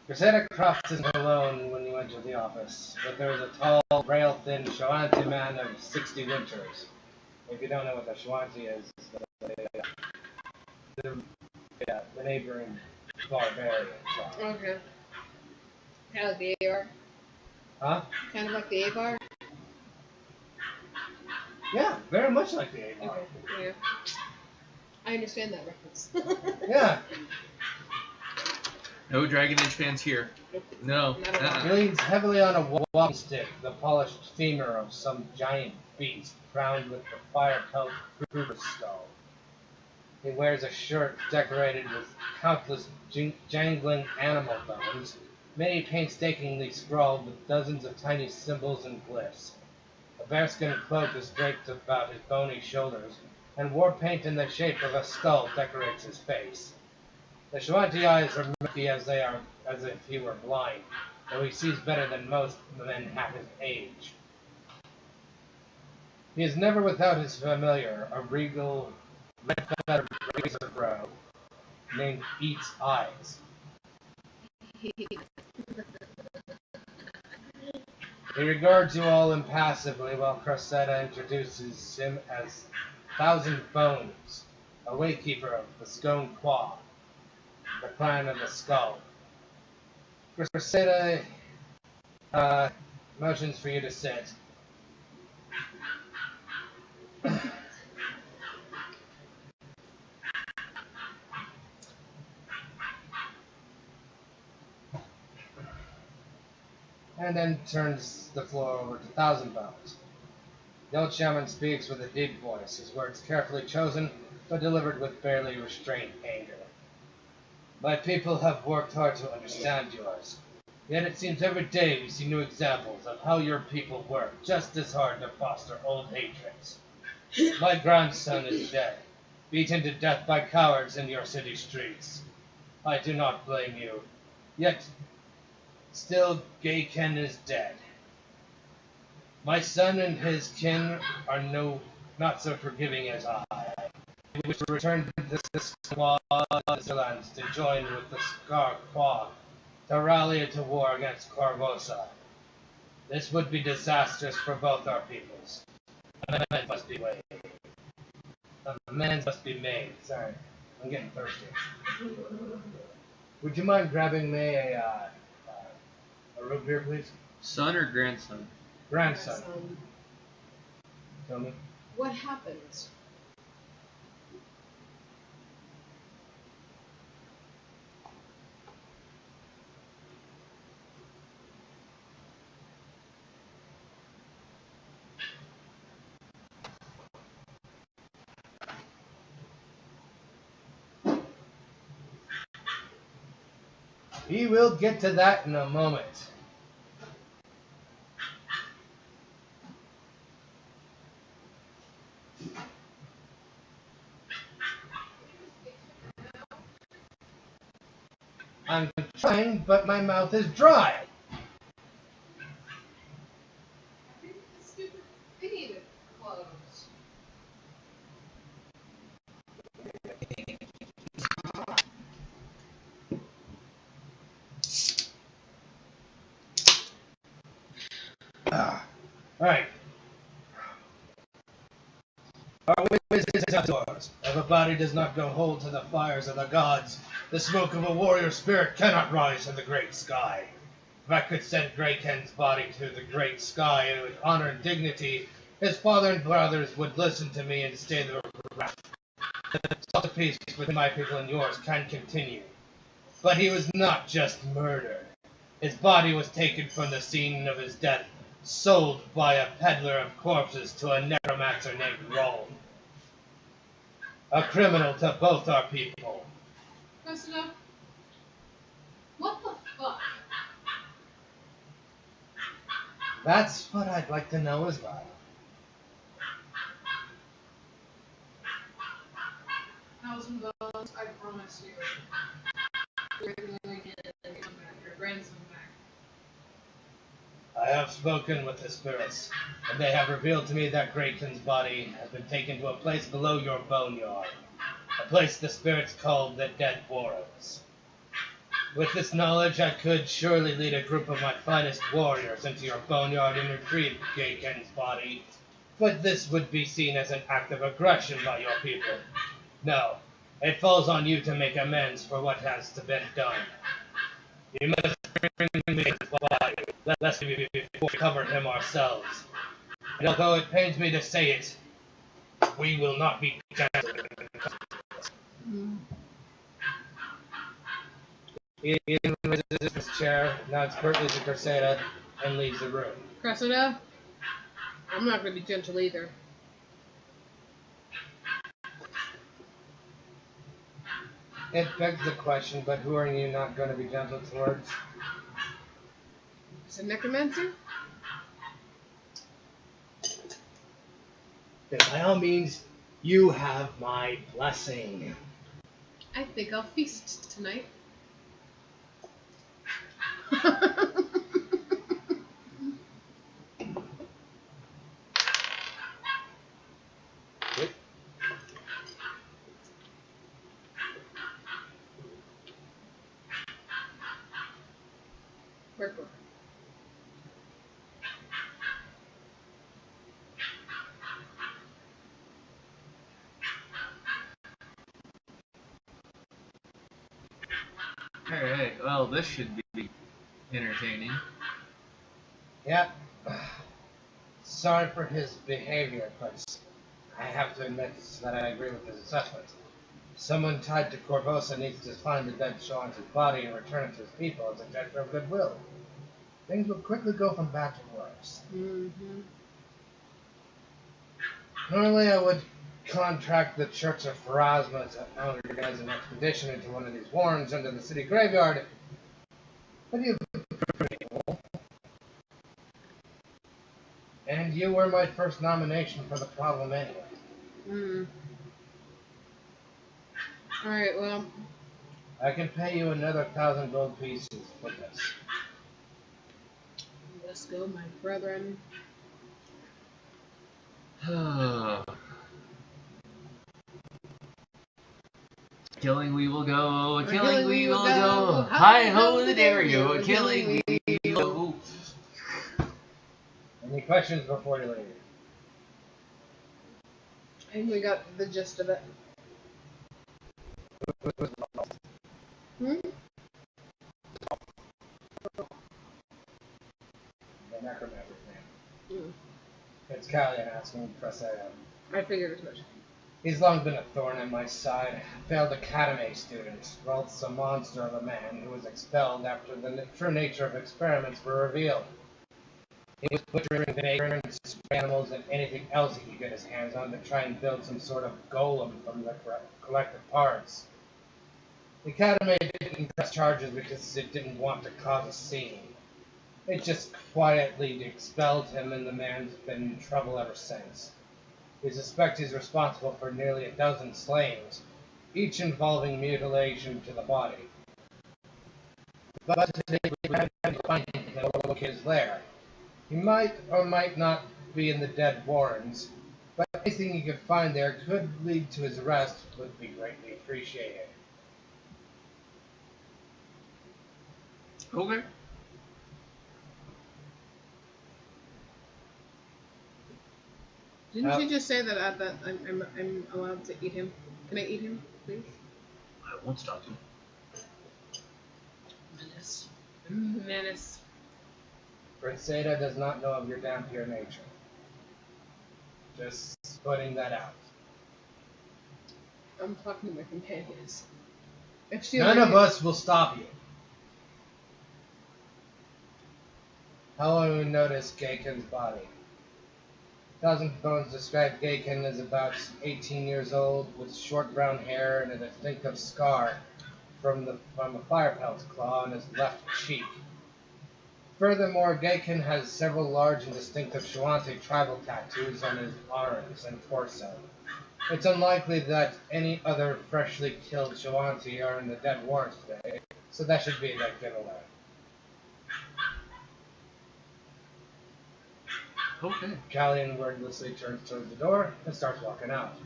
Crusader Croft isn't alone when you enter the office, but there is a tall, rail-thin Shawanti man of 60 winters. If you don't know what the Shawanti is, the neighboring barbarians. Okay. Kind of like the AR. Huh? Kind of like the AR. Yeah, very much like the AR. Okay. Yeah. I understand that reference. Yeah. No Dragon Age fans here. No. He leans heavily on a walking stick, the polished femur of some giant beast, crowned with the fire-pelt Kruger's skull. He wears a shirt decorated with countless jangling animal bones, many painstakingly scrawled with dozens of tiny symbols and glyphs. A bearskin cloak is draped about his bony shoulders, and war paint in the shape of a skull decorates his face. The Shawanti eyes are murky as if he were blind, though he sees better than most men half his age. He is never without his familiar, a regal, red-feathered razor crow named Eats Eyes. He regards you all impassively while Cressida introduces him as Thousand Bones, a waykeeper of the Scone Qua, the clan of the skull. Cressida motions for you to sit. And then turns the floor over to Thousand Bones. The old shaman speaks with a deep voice, his words carefully chosen, but delivered with barely restrained anger. My people have worked hard to understand yours, yet it seems every day we see new examples of how your people work just as hard to foster old hatreds. My grandson is dead, beaten to death by cowards in your city streets. I do not blame you, yet still Gay Ken is dead. My son and his kin are not so forgiving as I. We wish to return to the lands to join with the Scar Qua to rally to war against Corvosa. This would be disastrous for both our peoples. Amends must be made. Amends must be made. Sorry, I'm getting thirsty. Would you mind grabbing me a root beer, please? Son or grandson? Grandson. Tell me. What happened? We will get to that in a moment. I'm trying, but my mouth is dry. Stupid idiot clothes. Alright. Our ways is outdoors. If a body does not go whole to the fires of the gods, the smoke of a warrior spirit cannot rise in the great sky. If I could send Grey Ken's body to the great sky with honor and dignity, his father and brothers would listen to me and stay their wrath. The salt of peace between my people and yours can continue. But he was not just murdered. His body was taken from the scene of his death, sold by a peddler of corpses to a necromancer named Rome. A criminal to both our people. Cressida, what the fuck? That's what I'd like to know as well. 1,000 bones, I promise you. Everything we can and come back, your grandson back. I have spoken with the spirits, and they have revealed to me that Grayton's body has been taken to a place below your boneyard, a place the spirits call the Dead Warrens. With this knowledge, I could surely lead a group of my finest warriors into your boneyard and retrieve Grayton's body, but this would be seen as an act of aggression by your people. No, it falls on you to make amends for what has been done. You must bring me his body, lest we recover him ourselves. And although it pains me to say it, we will not be gentle. Ian raises his chair, nods curtly to Cressida, and leaves the room. Cressida, I'm not going to be gentle either. It begs the question, but who are you not going to be gentle towards? Is it necromancer? Then by all means, you have my blessing. I think I'll feast tonight. Wherefore? Alright, well, this should be entertaining. Yep. Sorry for his behavior, but I have to admit that I agree with his assessment. Someone tied to Corvosa needs to find the dead Sean's body and return it to his people as a gesture of goodwill. Things will quickly go from bad to worse. Mm-hmm. Normally I would contract the Church of Pharasma to organize an expedition into one of these warrens under the city graveyard, but you've been pretty able. And you were my first nomination for the problem anyway. Mm. Alright, well. I can pay you another 1,000 gold pieces for this. Let's go, my brethren. Killing we will go, Killing we will go. Hi ho the Dario, killing we will go. Any questions before you leave? I think we got the gist of it. Hmm? The necromancer's name. Mm. It's Callian asking Cressida. I figured as much. He's long been a thorn in my side. Failed academy student, whilst a monster of a man who was expelled after the true nature of experiments were revealed. He was butchering vagrants, animals, and anything else he could get his hands on to try and build some sort of golem from the collected parts. The academy didn't press charges because it didn't want to cause a scene. It just quietly expelled him, and the man's been in trouble ever since. We suspect he's responsible for nearly a dozen slayings, each involving mutilation to the body. But today we haven't to find him or locate his lair. He might or might not be in the Dead Warrens, but anything you could find there could lead to his arrest would be greatly appreciated. Okay. Didn't you just say that I'm allowed to eat him? Can I eat him, please? I won't stop you. Menace. Menace. Cressida does not know of your damn pure nature. Just putting that out. I'm talking to my companions. If she None of us will stop you. How will we notice Gaken's body? Thousand Bones described Gaken as about 18 years old, with short brown hair and a distinctive scar from a fire pelt's claw on his left cheek. Furthermore, Gaken has several large and distinctive Shawanti tribal tattoos on his arms and torso. It's unlikely that any other freshly killed Shawanti are in the dead wars today, so that should be a dead giveaway. Okay. Callian wordlessly turns towards the door and starts walking out.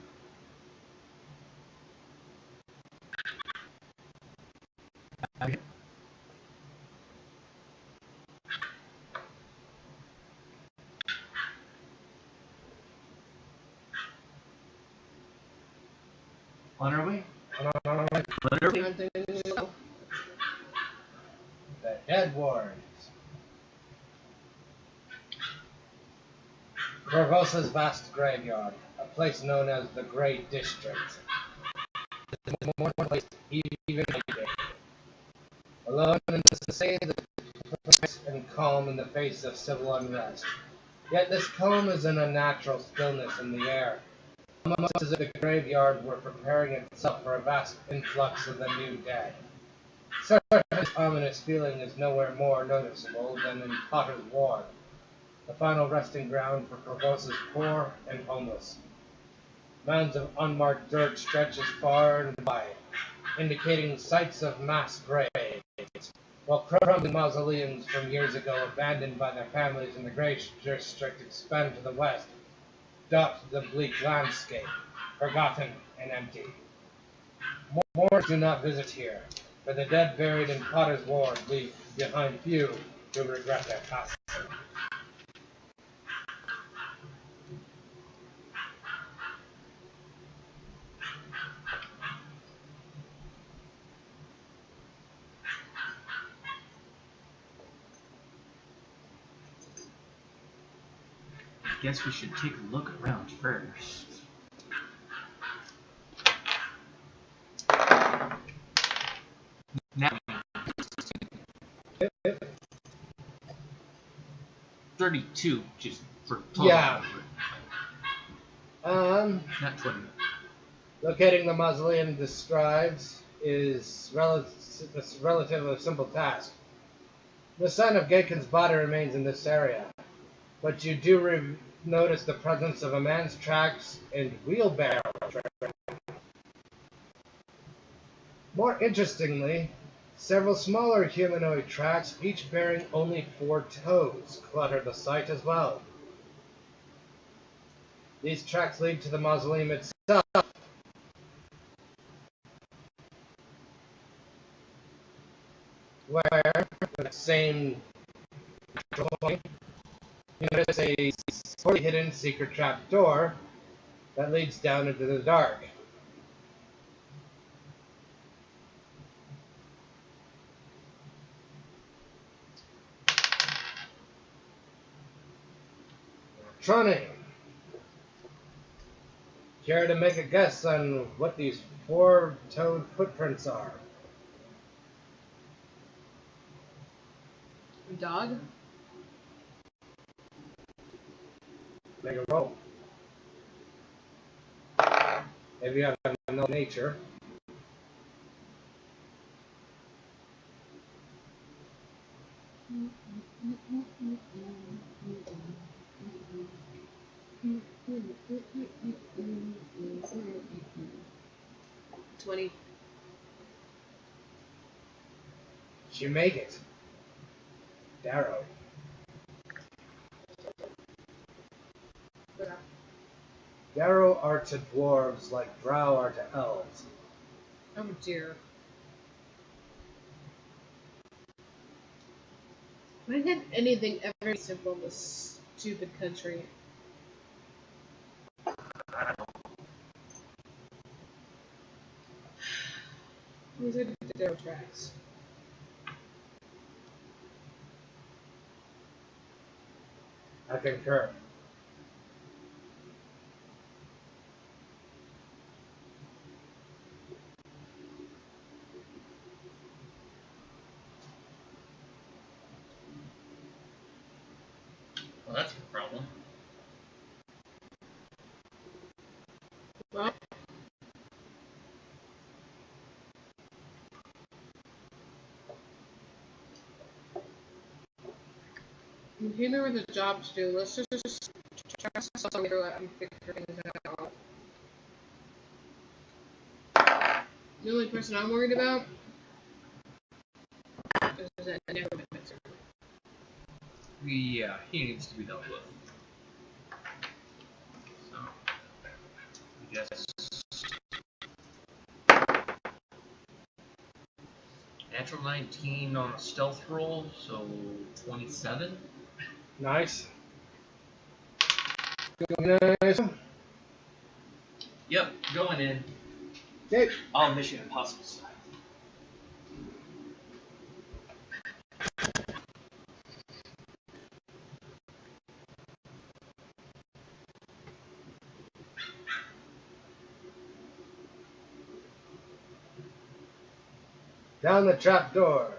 Okay. On our way. Literally. The Dead Wars. Corvosa's vast graveyard, a place known as the Grey District. Is more one place even today. Alone in the sea, the peace and calm in the face of civil unrest. Yet this calm is an unnatural stillness in the air, almost as if the graveyard were preparing itself for a vast influx of the new dead. Such an ominous feeling is nowhere more noticeable than in Potter's Ward, the final resting ground for Corvosa's poor and homeless. Mounds of unmarked dirt stretch as far and wide, indicating sites of mass graves, while crumbling mausoleums from years ago abandoned by their families in the Grey District expand to the west, dot the bleak landscape, forgotten and empty. Mourners do not visit here, for the dead buried in Potter's Ward leave behind few who regret their passing. Guess we should take a look around first. Now, 32, just for total. Yeah. Not 20. Locating the mausoleum describes is a relatively simple task. The sign of Gaken's body remains in this area, but you do notice the presence of a man's tracks and wheelbarrow tracks. More interestingly, several smaller humanoid tracks, each bearing only 4 toes, clutter the site as well. These tracks lead to the mausoleum itself, where, with the same point, you notice a poorly hidden secret trap door that leads down into the dark. Trunning, care to make a guess on what these 4-toed footprints are? Dog? Make a roll. If you have no nature. You make it. Darrow. Darrow are to dwarves like drow are to elves. Oh dear. Why can't anything ever be simple in this stupid country? These are the Darrow tracks. I concur. Well, he knew with a job to do. Let's just try to solve it and figure things out. The only person I'm worried about is that neighborhood mixer. Yeah, he needs to be dealt with. So, I guess. Natural 19 on a stealth roll, so 27. Nice. Nice. Yep, going in. Okay. All Mission Impossible style. Down the trapdoor.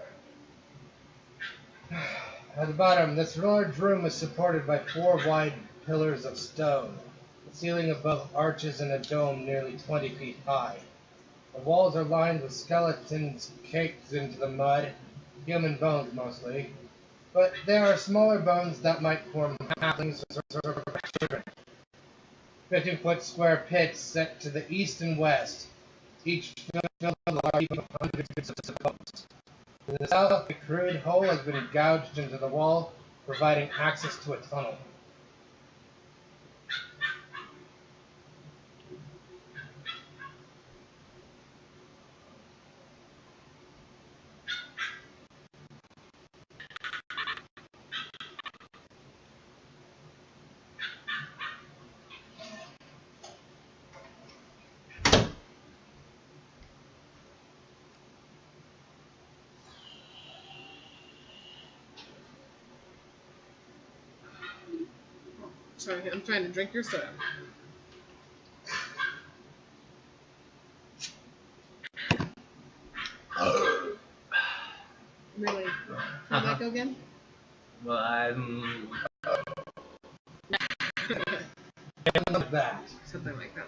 At the bottom, this large room is supported by 4 wide pillars of stone. The ceiling above arches in a dome nearly 20 feet high. The walls are lined with skeletons caked into the mud, human bones mostly, but there are smaller bones that might form halflings or children. 50-foot square pits set to the east and west, each filled with hundreds of bones. To the south, a crude hole has been gouged into the wall, providing access to a tunnel. Sorry, I'm trying to drink your soda. Really? How'd that go again? Well, Like that. Something like that.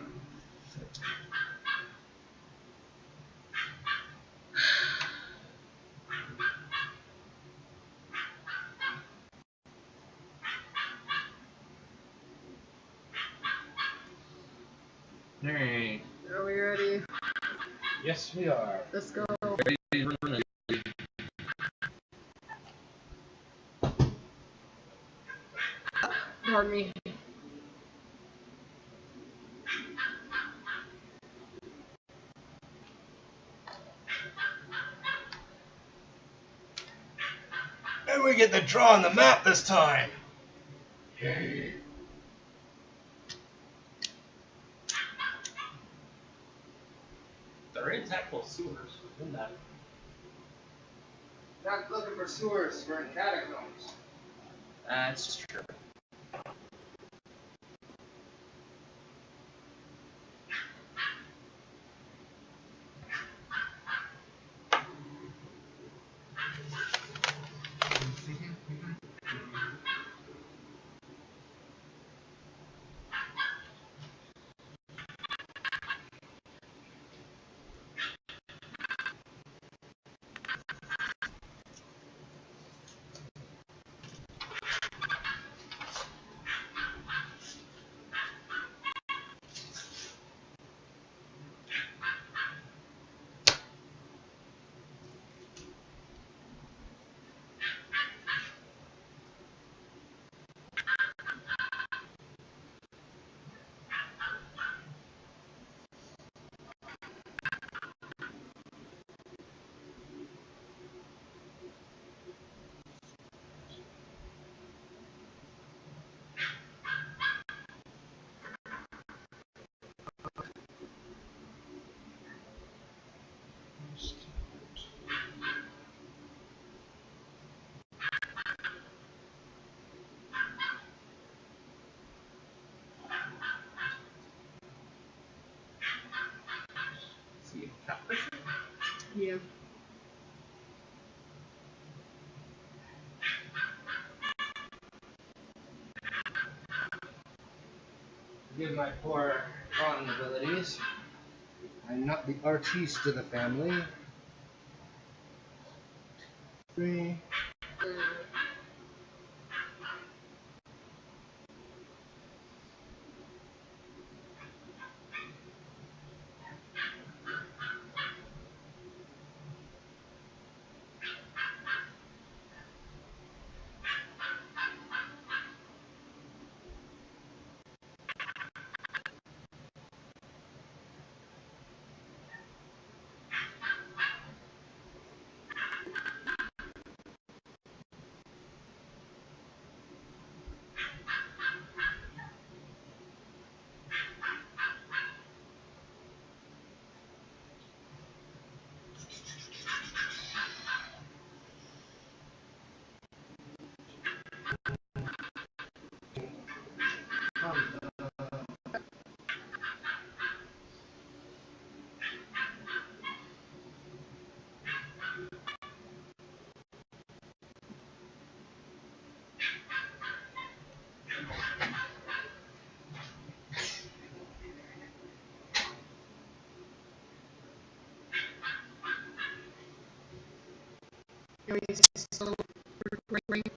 Alright. Are we ready? Yes, we are. Let's go. Pardon me. And we get to draw on the map this time. There is actual sewers within that. Not looking for sewers, we're in catacombs. That's true. See, Yeah. Give my poor drawing abilities. I'm not the artiste of the family. 3.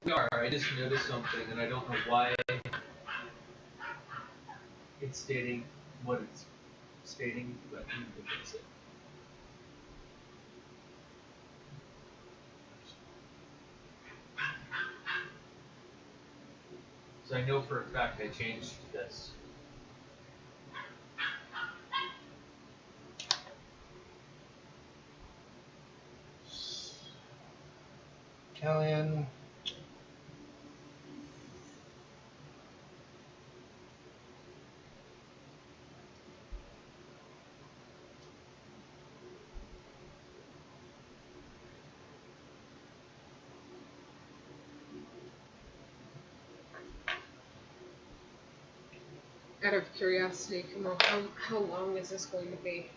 We are. I just noticed something, and I don't know why it's stating what it's stating, but I'm going to fix it. So I know for a fact I changed this. Callian. Out of curiosity, come on, how long is this going to be?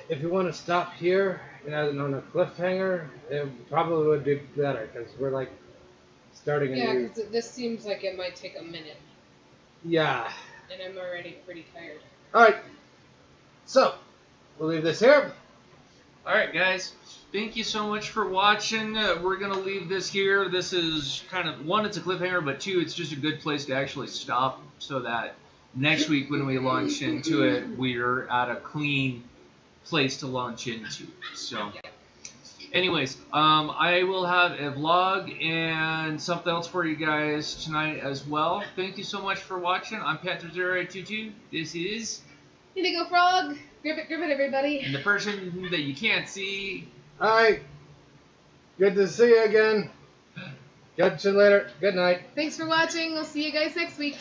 If you want to stop here and on a cliffhanger, it probably would be better because we're like starting a Yeah, new. because this seems like it might take a minute, Yeah. and I'm already pretty tired. All right. So we'll leave this here. Alright guys, thank you so much for watching. We're going to leave this here. This is kind of, one, it's a cliffhanger, but two, it's just a good place to actually stop so that next week when we launch into it, we're at a clean place to launch into. So, anyways, I will have a vlog and something else for you guys tonight as well. Thank you so much for watching. I'm Panther0822. This is... Indigo Frog! Grip it, everybody! And the person that you can't see... All right. Good to see you again. Catch you later. Good night. Thanks for watching. We'll see you guys next week.